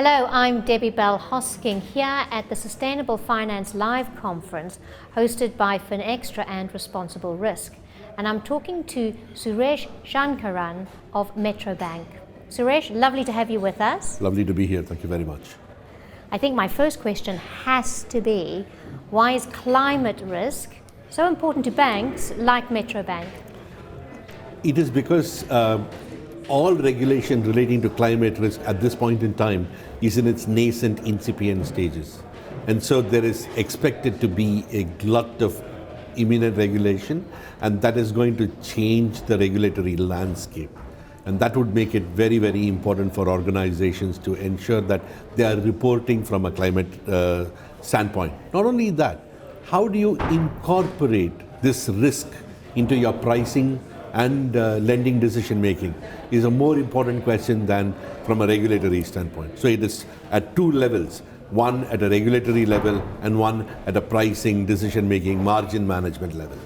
Hello, I'm Debbie Bell Hosking here at the Sustainable Finance Live conference hosted by Finextra and Responsible Risk. And I'm talking to Suresh Sankaran of Metro Bank. Suresh, lovely to have you with us. Lovely to be here. Thank you very much. I think my first question has to be, why is climate risk so important to banks like Metro Bank? It is because all regulation relating to climate risk at this point in time is in its nascent incipient stages. And so there is expected to be a glut of imminent regulation, and that is going to change the regulatory landscape. And that would make it very, very important for organizations to ensure that they are reporting from a climate standpoint. Not only that, how do you incorporate this risk into your pricing and lending decision making is a more important question than from a regulatory standpoint. So it is at two levels, one at a regulatory level and one at a pricing, decision making, margin management level.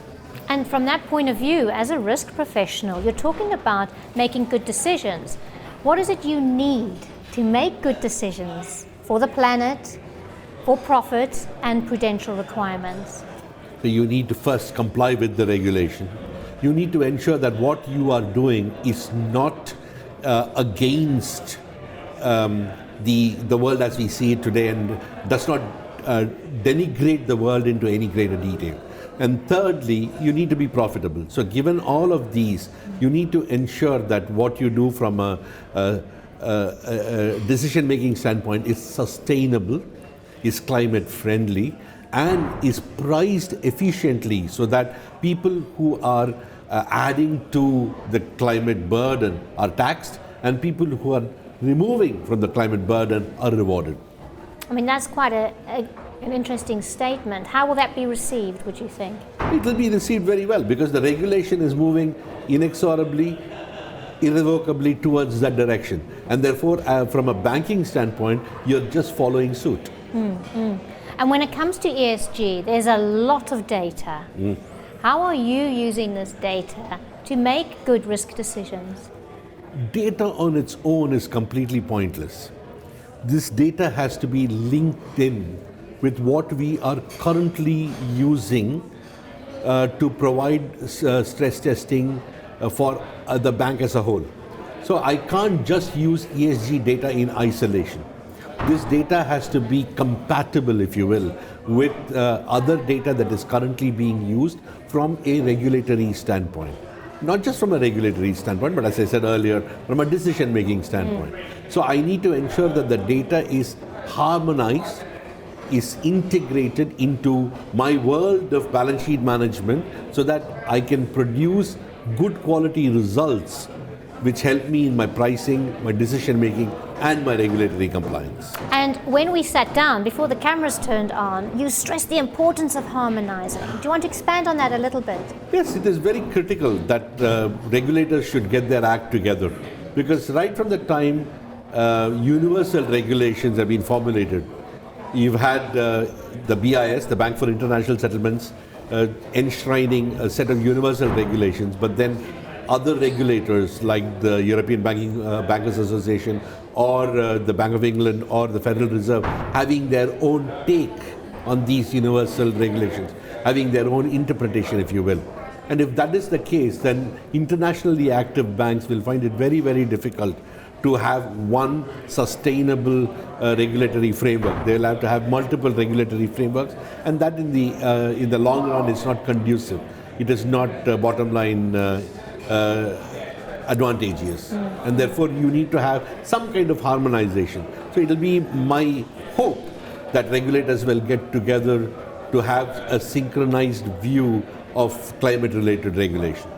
And from that point of view, as a risk professional, you're talking about making good decisions. What is it you need to make good decisions for the planet, for profit and prudential requirements? So you need to first comply with the regulation. You need to ensure that what you are doing is not against the world as we see it today and does not denigrate the world into any greater detail. And thirdly, you need to be profitable. So given all of these, you need to ensure that what you do from a decision-making standpoint is sustainable, is climate friendly, and is priced efficiently so that people who are adding to the climate burden are taxed and people who are removing from the climate burden are rewarded. I mean, that's quite an interesting statement. How will that be received, would you think? It will be received very well because the regulation is moving inexorably, irrevocably towards that direction. And therefore, from a banking standpoint, you're just following suit. And when it comes to ESG, there's a lot of data. How are you using this data to make good risk decisions? Data on its own is completely pointless. This data has to be linked in with what we are currently using to provide stress testing for the bank as a whole. So I can't just use ESG data in isolation. This data has to be compatible, if you will, with other data that is currently being used from a regulatory standpoint. Not just from a regulatory standpoint, but as I said earlier, from a decision-making standpoint. So I need to ensure that the data is harmonized, is integrated into my world of balance sheet management so that I can produce good quality results which help me in my pricing, my decision making, and my regulatory compliance. And when we sat down, before the cameras turned on, you stressed the importance of harmonizing. Do you want to expand on that a little bit? Yes, it is very critical that regulators should get their act together. Because right from the time universal regulations have been formulated, you've had the BIS, the Bank for International Settlements, enshrining a set of universal regulations, but then other regulators like the European Bankers Association or the Bank of England or the Federal Reserve having their own take on these universal regulations, having their own interpretation, if you will. And if that is the case, then internationally active banks will find it very, very difficult to have one sustainable regulatory framework. They'll have to have multiple regulatory frameworks, and that in the long run is not conducive. It is not bottom line advantageous, and therefore you need to have some kind of harmonization. So it will be my hope that regulators will get together to have a synchronized view of climate related regulation.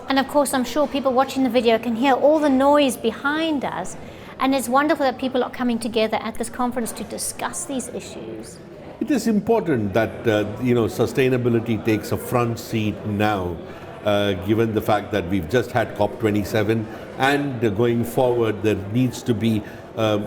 And of course, I'm sure people watching the video can hear all the noise behind us, and it's wonderful that people are coming together at this conference to discuss these issues. It is important that sustainability takes a front seat now, given the fact that we've just had COP27, and going forward there needs to be a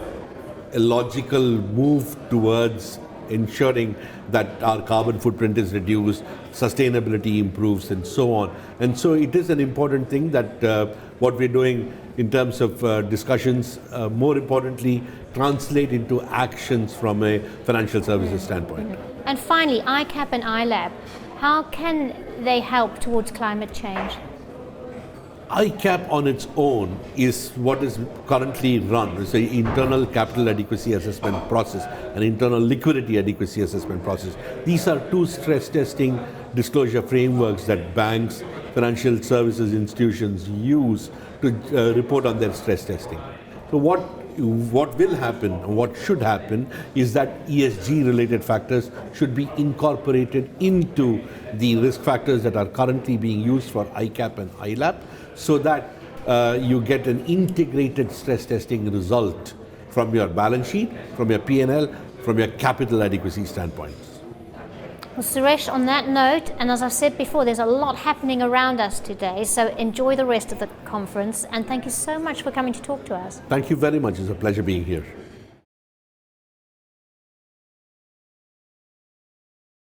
logical move towards ensuring that our carbon footprint is reduced, sustainability improves, and so on. And so it is an important thing that what we're doing in terms of discussions, more importantly, translate into actions from a financial services standpoint. And finally, ICAAP and ILAAP, how can they help towards climate change? ICAAP on its own is what is currently run. It's an internal capital adequacy assessment process, an internal liquidity adequacy assessment process. These are two stress testing disclosure frameworks that banks, financial services institutions use to report on their stress testing. So what will happen, what should happen, is that ESG related factors should be incorporated into the risk factors that are currently being used for ICAAP and ILAAP, so that you get an integrated stress testing result from your balance sheet, from your P&L, from your capital adequacy standpoint. Well, Suresh, on that note, and as I've said before, there's a lot happening around us today, so enjoy the rest of the conference, and thank you so much for coming to talk to us. Thank you very much. It's a pleasure being here.